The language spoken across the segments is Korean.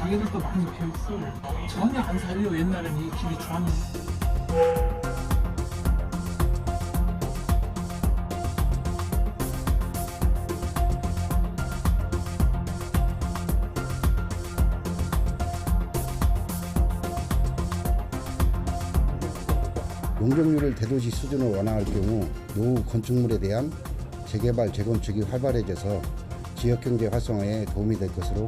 가게들도 많이 비어있어. 전혀 안 살려. 옛날에는 이 길이 좋았는데. 용적률을 대도시 수준으로 완화할 경우 노후 건축물에 대한 재개발, 재건축이 활발해져서 지역경제 활성화에 도움이 될 것으로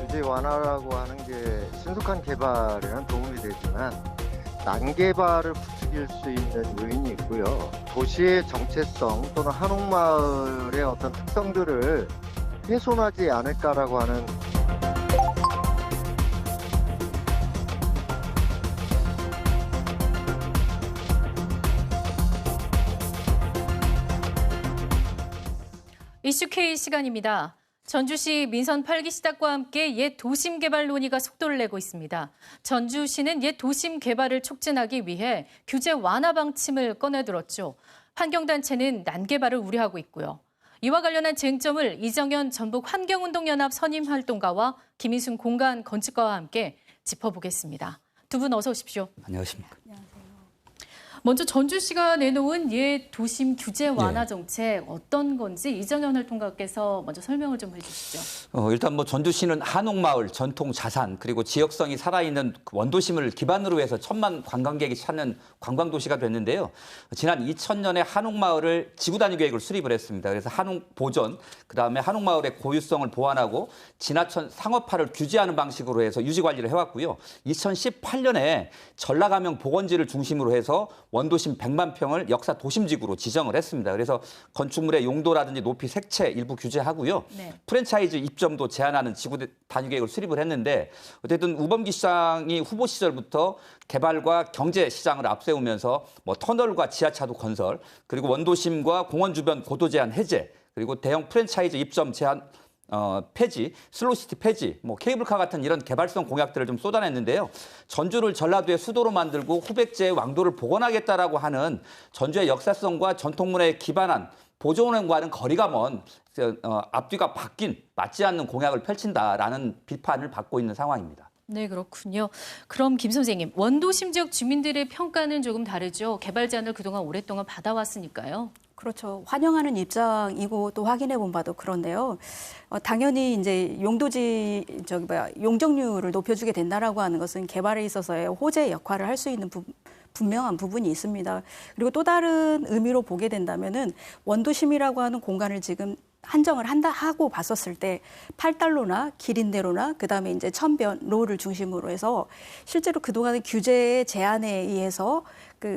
규제 완화라고 하는 게 신속한 개발에는 도움이 되지만 난개발을 부추길 수 있는 요인이 있고요. 도시의 정체성 또는 한옥마을의 어떤 특성들을 훼손하지 않을까라고 하는 이슈 K 시간입니다. 전주시 민선 8기 시작과 함께 옛 도심 개발 논의가 속도를 내고 있습니다. 전주시는 옛 도심 개발을 촉진하기 위해 규제 완화 방침을 꺼내들었죠. 환경단체는 난개발을 우려하고 있고요. 이와 관련한 쟁점을 이정현 전북 환경운동연합 선임활동가와 김인순 공간건축가와 함께 짚어보겠습니다. 두 분 어서 오십시오. 안녕하십니까. 먼저 전주시가 내놓은 옛 도심 규제 완화 정책 어떤 건지 이정현 활동가께서 먼저 설명을 좀 해주시죠. 일단 뭐 전주시는 한옥마을, 전통 자산 그리고 지역성이 살아있는 원도심을 기반으로 해서 1,000만 관광객이 찾는 관광도시가 됐는데요. 지난 2000년에 한옥마을을 지구단위 계획을 수립을 했습니다. 그래서 한옥 보존, 그다음에 한옥마을의 고유성을 보완하고 지하천 상업화를 규제하는 방식으로 해서 유지 관리를 해왔고요. 2018년에 전라감영 복원지를 중심으로 해서 원도심 100만 평을 역사 도심지구로 지정을 했습니다. 그래서 건축물의 용도라든지 높이, 색채 일부 규제하고요. 네. 프랜차이즈 입점도 제한하는 지구 단위 계획을 수립을 했는데 어쨌든 우범기 시장이 후보 시절부터 개발과 경제 시장을 앞세우면서 뭐 터널과 지하차도 건설, 그리고 원도심과 공원 주변 고도 제한 해제, 그리고 대형 프랜차이즈 입점 제한 폐지, 슬로시티 폐지, 뭐 케이블카 같은 이런 개발성 공약들을 좀 쏟아냈는데요. 전주를 전라도의 수도로 만들고 후백제의 왕도를 복원하겠다라고 하는 전주의 역사성과 전통문화에 기반한 보존과는 거리가 먼 앞뒤가 바뀐 맞지 않는 공약을 펼친다라는 비판을 받고 있는 상황입니다. 네, 그렇군요. 그럼 김 선생님, 원도심 지역 주민들의 평가는 조금 다르죠. 개발 제한을 그동안 오랫동안 받아왔으니까요. 그렇죠. 환영하는 입장이고 또 확인해 본 바도 그런데요. 당연히 이제 용적률을 높여주게 된다라고 하는 것은 개발에 있어서의 호재 역할을 할 수 있는 분명한 부분이 있습니다. 그리고 또 다른 의미로 보게 된다면은 원도심이라고 하는 공간을 지금 한정을 하고 봤었을 때 팔달로나 기린대로나 그다음에 이제 천변로를 중심으로 해서 실제로 그동안의 규제의 제한에 의해서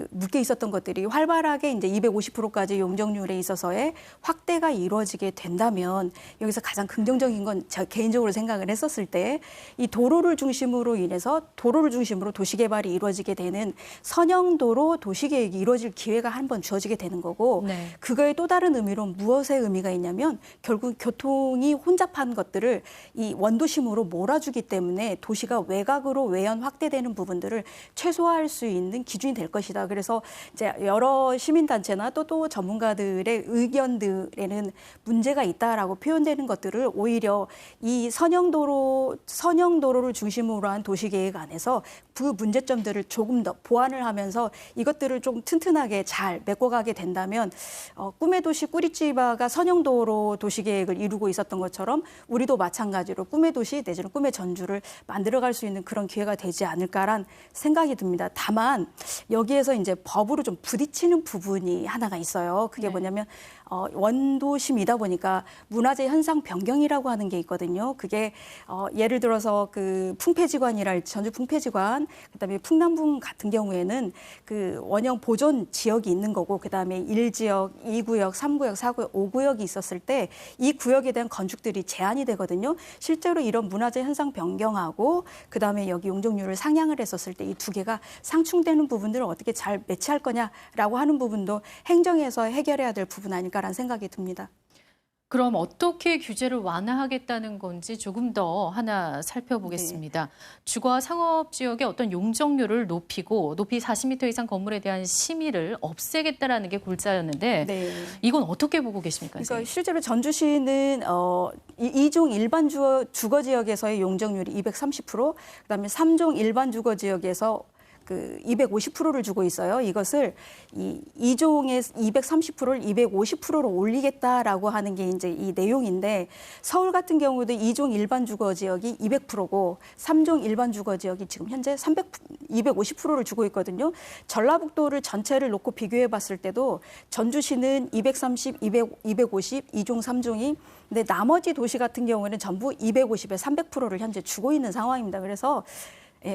묶여 있었던 것들이 활발하게 이제 250%까지 용적률에 있어서의 확대가 이루어지게 된다면 여기서 가장 긍정적인 건 제가 개인적으로 생각을 했었을 때 이 도로를 중심으로 인해서 도로를 중심으로 도시개발이 이루어지게 되는 선형도로 도시계획이 이루어질 기회가 한 번 주어지게 되는 거고 네. 그거의 또 다른 의미로 무엇의 의미가 있냐면 결국 교통이 혼잡한 것들을 이 원도심으로 몰아주기 때문에 도시가 외곽으로 외연 확대되는 부분들을 최소화할 수 있는 기준이 될 것이다. 그래서 이제 여러 시민단체나 또 전문가들의 의견들에는 문제가 있다라고 표현되는 것들을 오히려 이 선형도로를 중심으로 한 도시계획 안에서 그 문제점들을 조금 더 보완을 하면서 이것들을 좀 튼튼하게 잘 메꿔가게 된다면 꿈의 도시 꾸리찌바가 선형도로 도시계획을 이루고 있었던 것처럼 우리도 마찬가지로 꿈의 도시 내지는 꿈의 전주를 만들어갈 수 있는 그런 기회가 되지 않을까란 생각이 듭니다. 다만 여기에서 이제 법으로 좀 부딪히는 부분이 하나가 있어요. 그게 뭐냐면 원도심이다 보니까 문화재 현상 변경이라고 하는 게 있거든요. 그게 예를 들어서 그 풍폐지관이랄지 전주 풍폐지관, 그다음에 풍남분 같은 경우에는 그 원형 보존 지역이 있는 거고, 그다음에 1지역, 2구역, 3구역, 4구역, 5구역이 있었을 때 이 구역에 대한 건축들이 제한이 되거든요. 실제로 이런 문화재 현상 변경하고 그다음에 여기 용적률을 상향을 했었을 때 이 두 개가 상충되는 부분들을 어떻게 잘 매치할 거냐라고 하는 부분도 행정에서 해결해야 될 부분 아닐까라는 생각이 듭니다. 그럼 어떻게 규제를 완화하겠다는 건지 조금 더 하나 살펴보겠습니다. 주거 상업 지역의 어떤 용적률을 높이 40m 이상 건물에 대한 심의를 없애겠다라는 게 골자였는데 네. 이건 어떻게 보고 계십니까? 그러니까 선생님? 실제로 전주시는 이종 일반 주거 지역에서의 용적률이 230%, 그다음에 3종 일반 주거 지역에서 그 250%를 주고 있어요. 이것을 이 2종의 230%를 250%로 올리겠다라고 하는 게 이제 이 내용인데, 서울 같은 경우도 2종 일반 주거 지역이 200%고 3종 일반 주거 지역이 지금 현재 250%를 주고 있거든요. 전라북도를 전체를 놓고 비교해 봤을 때도 전주시는 230, 250, 2종, 3종이, 근데 나머지 도시 같은 경우에는 전부 250에 300%를 현재 주고 있는 상황입니다. 그래서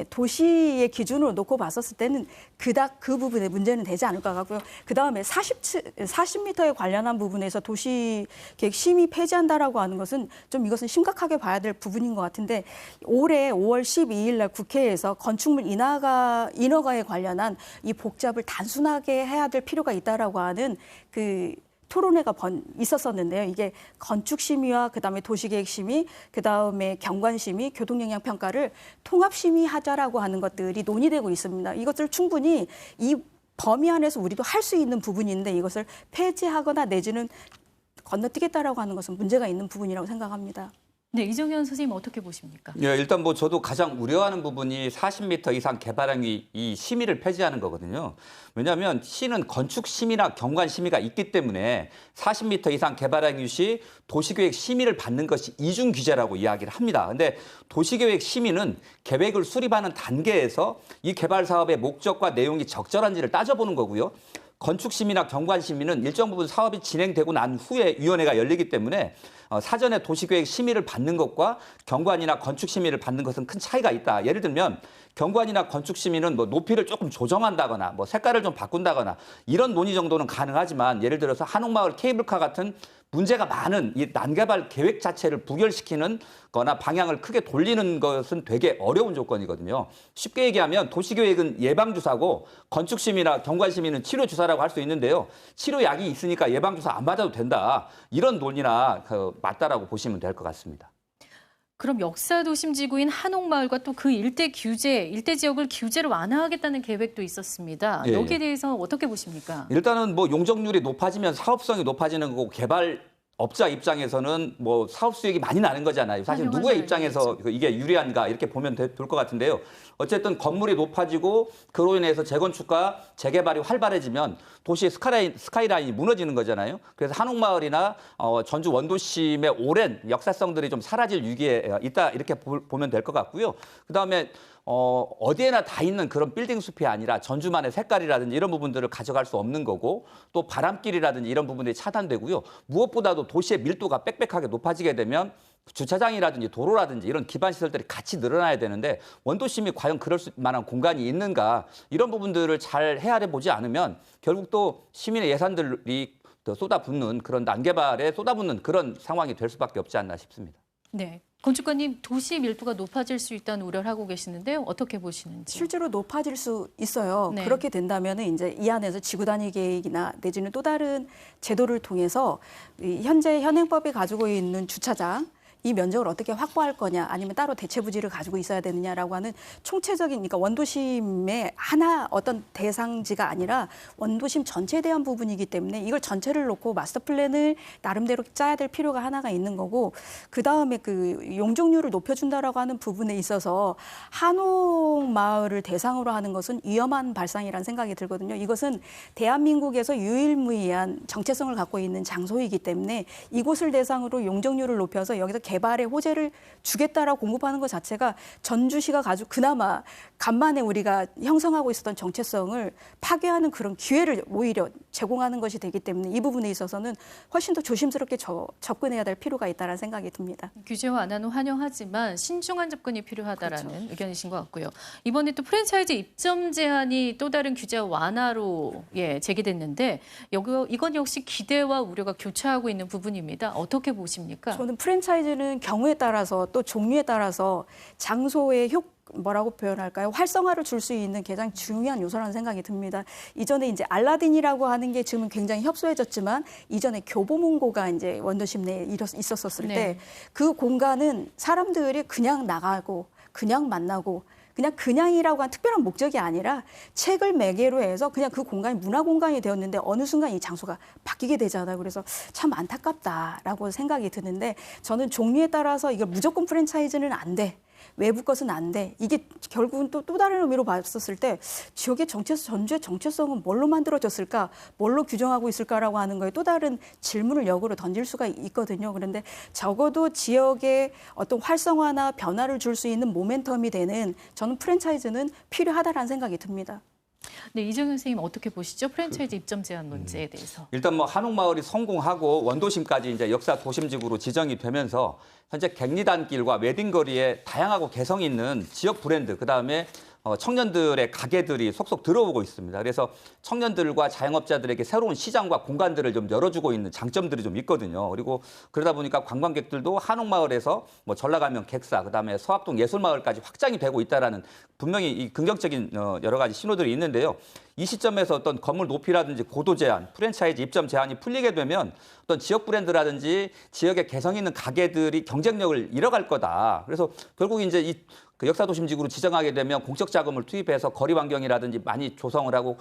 도시의 기준으로 놓고 봤었을 때는 그닥 그 부분에 문제는 되지 않을 것 같고요. 그다음에 40m에 관련한 부분에서 도시계획 심의 폐지한다라고 하는 것은 좀 이것은 심각하게 봐야 될 부분인 것 같은데, 올해 5월 12일 날 국회에서 건축물 인허가에 관련한 이 복잡을 단순하게 해야 될 필요가 있다라고 하는 그 토론회가 있었었는데요. 이게 건축심의와 그다음에 도시계획심의, 그다음에 경관심의, 교통영향평가를 통합심의하자라고 하는 것들이 논의되고 있습니다. 이것을 충분히 이 범위 안에서 우리도 할 수 있는 부분인데, 이것을 폐지하거나 내지는 건너뛰겠다라고 하는 것은 문제가 있는 부분이라고 생각합니다. 네, 이정현 선생님 어떻게 보십니까? 예, 일단 뭐 저도 가장 우려하는 부분이 40m 이상 개발행위 이 심의를 폐지하는 거거든요. 왜냐하면 시는 건축 심의나 경관 심의가 있기 때문에 40m 이상 개발행위 시 도시계획 심의를 받는 것이 이중 규제라고 이야기를 합니다. 근데 도시계획 심의는 계획을 수립하는 단계에서 이 개발 사업의 목적과 내용이 적절한지를 따져보는 거고요. 건축심의나 경관심의는 일정 부분 사업이 진행되고 난 후에 위원회가 열리기 때문에 사전에 도시계획 심의를 받는 것과 경관이나 건축심의를 받는 것은 큰 차이가 있다. 예를 들면 경관이나 건축심의는 뭐 높이를 조금 조정한다거나 뭐 색깔을 좀 바꾼다거나 이런 논의 정도는 가능하지만, 예를 들어서 한옥마을 케이블카 같은 문제가 많은 이 난개발 계획 자체를 부결시키는 거나 방향을 크게 돌리는 것은 되게 어려운 조건이거든요. 쉽게 얘기하면 도시계획은 예방주사고 건축심의나 경관심의는 치료주사라고 할 수 있는데요. 치료약이 있으니까 예방주사 안 받아도 된다. 이런 논의나 맞다라고 보시면 될 것 같습니다. 그럼 역사도심지구인 한옥마을과 또 그 일대 지역을 규제를 완화하겠다는 계획도 있었습니다. 예, 여기에 예. 대해서 어떻게 보십니까? 일단은 뭐 용적률이 높아지면 사업성이 높아지는 거고, 개발업자 입장에서는 뭐 사업 수익이 많이 나는 거잖아요. 사실 환영하는 누구의 입장에서 이게 유리한가 이렇게 보면 될 것 같은데요. 어쨌든 건물이 높아지고 그로 인해서 재건축과 재개발이 활발해지면 도시의 스카이라인이 무너지는 거잖아요. 그래서 한옥마을이나 전주 원도심의 오랜 역사성들이 좀 사라질 위기에 있다, 이렇게 보면 될 것 같고요. 그다음에 어디에나 다 있는 그런 빌딩 숲이 아니라 전주만의 색깔이라든지 이런 부분들을 가져갈 수 없는 거고, 또 바람길이라든지 이런 부분들이 차단되고요. 무엇보다도 도시의 밀도가 빽빽하게 높아지게 되면 주차장이라든지 도로라든지 이런 기반 시설들이 같이 늘어나야 되는데, 원도심이 과연 그럴 만한 공간이 있는가, 이런 부분들을 잘 헤아려 보지 않으면 결국 또 시민의 예산들이 더 쏟아붓는 그런 난개발에 쏟아붓는 그런 상황이 될 수밖에 없지 않나 싶습니다. 네. 건축가님, 도시 밀도가 높아질 수 있다는 우려를 하고 계시는데요. 어떻게 보시는지? 실제로 높아질 수 있어요. 네. 그렇게 된다면 이제 이 안에서 지구 단위 계획이나 내지는 또 다른 제도를 통해서 현재 현행법이 가지고 있는 주차장, 이 면적을 어떻게 확보할 거냐, 아니면 따로 대체 부지를 가지고 있어야 되느냐라고 하는 총체적인, 그러니까 원도심의 하나 어떤 대상지가 아니라 원도심 전체에 대한 부분이기 때문에 이걸 전체를 놓고 마스터 플랜을 나름대로 짜야 될 필요가 하나가 있는 거고, 그 다음에 그 용적률을 높여준다라고 하는 부분에 있어서 한옥마을을 대상으로 하는 것은 위험한 발상이라는 생각이 들거든요. 이것은 대한민국에서 유일무이한 정체성을 갖고 있는 장소이기 때문에 이곳을 대상으로 용적률을 높여서 여기서 개발의 호재를 주겠다라고 공급하는 것 자체가 전주시가 가지고 그나마 간만에 우리가 형성하고 있었던 정체성을 파괴하는 그런 기회를 오히려 제공하는 것이 되기 때문에 이 부분에 있어서는 훨씬 더 조심스럽게 접근해야 될 필요가 있다는 생각이 듭니다. 규제 완화는 환영하지만 신중한 접근이 필요하다라는 그렇죠. 의견이신 것 같고요. 이번에 또 프랜차이즈 입점 제한이 또 다른 규제 완화로 제기됐는데 이건 역시 기대와 우려가 교차하고 있는 부분입니다. 어떻게 보십니까? 저는 프랜차이즈는 공간은 경우에 따라서 또 종류에 따라서 장소의 뭐라고 표현할까요? 활성화를 줄 수 있는 가장 중요한 요소라는 생각이 듭니다. 이전에 이제 알라딘이라고 하는 게 지금은 굉장히 협소해졌지만 이전에 교보문고가 이제 원도심 내에 있었을 네. 때 그 공간은 사람들이 그냥 나가고 그냥 만나고 그냥이라고 한 특별한 목적이 아니라 책을 매개로 해서 그냥 그 공간이 문화 공간이 되었는데 어느 순간 이 장소가 바뀌게 되잖아요. 그래서 참 안타깝다라고 생각이 드는데 저는 종류에 따라서 이걸 무조건 프랜차이즈는 안 돼. 외부 것은 안 돼. 이게 결국은 또 다른 의미로 봤었을 때 지역의 전주의 정체성은 뭘로 만들어졌을까? 뭘로 규정하고 있을까라고 하는 거에 또 다른 질문을 역으로 던질 수가 있거든요. 그런데 적어도 지역의 어떤 활성화나 변화를 줄 수 있는 모멘텀이 되는 저는 프랜차이즈는 필요하다라는 생각이 듭니다. 네, 이정현 선생님 어떻게 보시죠? 프랜차이즈 입점 제한 문제에 대해서. 일단 뭐 한옥마을이 성공하고 원도심까지 이제 역사 도심지구로 지정이 되면서 현재 갱리단길과 웨딩거리에 다양하고 개성 있는 지역 브랜드, 그다음에 청년들의 가게들이 속속 들어오고 있습니다. 그래서 청년들과 자영업자들에게 새로운 시장과 공간들을 좀 열어주고 있는 장점들이 좀 있거든요. 그리고 그러다 보니까 관광객들도 한옥마을에서 뭐 전라가면 객사, 그다음에 서학동 예술마을까지 확장이 되고 있다라는 분명히 이 긍정적인 여러 가지 신호들이 있는데요. 이 시점에서 어떤 건물 높이라든지 고도 제한, 프랜차이즈 입점 제한이 풀리게 되면 어떤 지역 브랜드라든지 지역의 개성 있는 가게들이 경쟁력을 잃어갈 거다. 그래서 결국 이제 그 역사도심지구로 지정하게 되면 공적 자금을 투입해서 거리 환경이라든지 많이 조성을 하고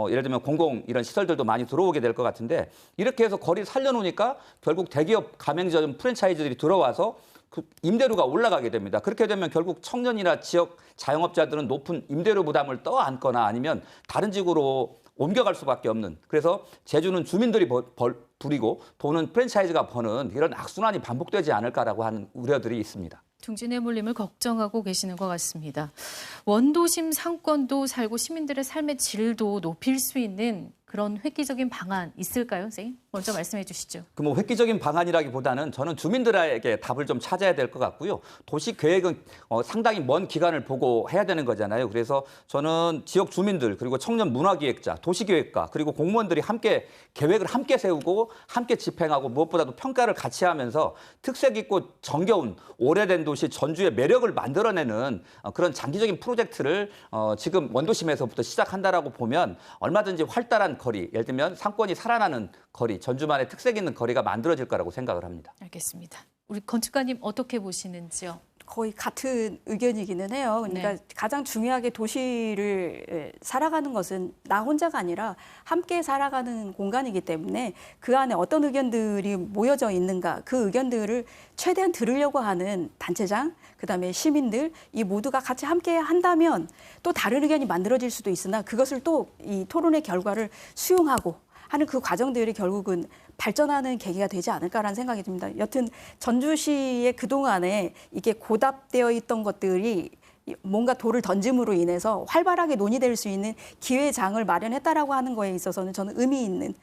예를 들면 공공 이런 시설들도 많이 들어오게 될 것 같은데 이렇게 해서 거리를 살려놓으니까 결국 대기업 가맹점 프랜차이즈들이 들어와서 그 임대료가 올라가게 됩니다. 그렇게 되면 결국 청년이나 지역 자영업자들은 높은 임대료 부담을 떠안거나 아니면 다른 지구로 옮겨갈 수밖에 없는, 그래서 제주는 주민들이 부리고 돈은 프랜차이즈가 버는 이런 악순환이 반복되지 않을까라고 하는 우려들이 있습니다. 둥지내 몰림을 걱정하고 계시는 것 같습니다. 원도심 상권도 살고 시민들의 삶의 질도 높일 수 있는 그런 획기적인 방안 있을까요, 선생님? 먼저 말씀해 주시죠. 그 뭐 획기적인 방안이라기보다는 저는 주민들에게 답을 좀 찾아야 될 것 같고요. 도시 계획은 상당히 먼 기간을 보고 해야 되는 거잖아요. 그래서 저는 지역 주민들 그리고 청년 문화기획자, 도시계획가 그리고 공무원들이 함께 계획을 함께 세우고 함께 집행하고 무엇보다도 평가를 같이 하면서 특색 있고 정겨운 오래된 도시 전주의 매력을 만들어내는 그런 장기적인 프로젝트를 지금 원도심에서부터 시작한다라고 보면 얼마든지 활달한 거리, 예를 들면 상권이 살아나는 거리, 전주만의 특색 있는 거리가 만들어질 거라고 생각을 합니다. 알겠습니다. 우리 건축가님 어떻게 보시는지요? 거의 같은 의견이기는 해요. 그러니까 네. 가장 중요하게 도시를 살아가는 것은 나 혼자가 아니라 함께 살아가는 공간이기 때문에 그 안에 어떤 의견들이 모여져 있는가, 그 의견들을 최대한 들으려고 하는 단체장, 그다음에 시민들 이 모두가 같이 함께 한다면 또 다른 의견이 만들어질 수도 있으나 그것을 또 이 토론의 결과를 수용하고 하는 그 과정들이 결국은 발전하는 계기가 되지 않을까라는 생각이 듭니다. 여튼 전주시의 그동안에 이게 고답되어 있던 것들이 뭔가 돌을 던짐으로 인해서 활발하게 논의될 수 있는 기회장을 마련했다라고 하는 거에 있어서는 저는 의미 있는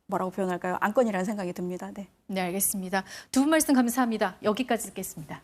뭐라고 표현할까요? 안건이라는 생각이 듭니다. 네. 네, 알겠습니다. 두 분 말씀 감사합니다. 여기까지 듣겠습니다.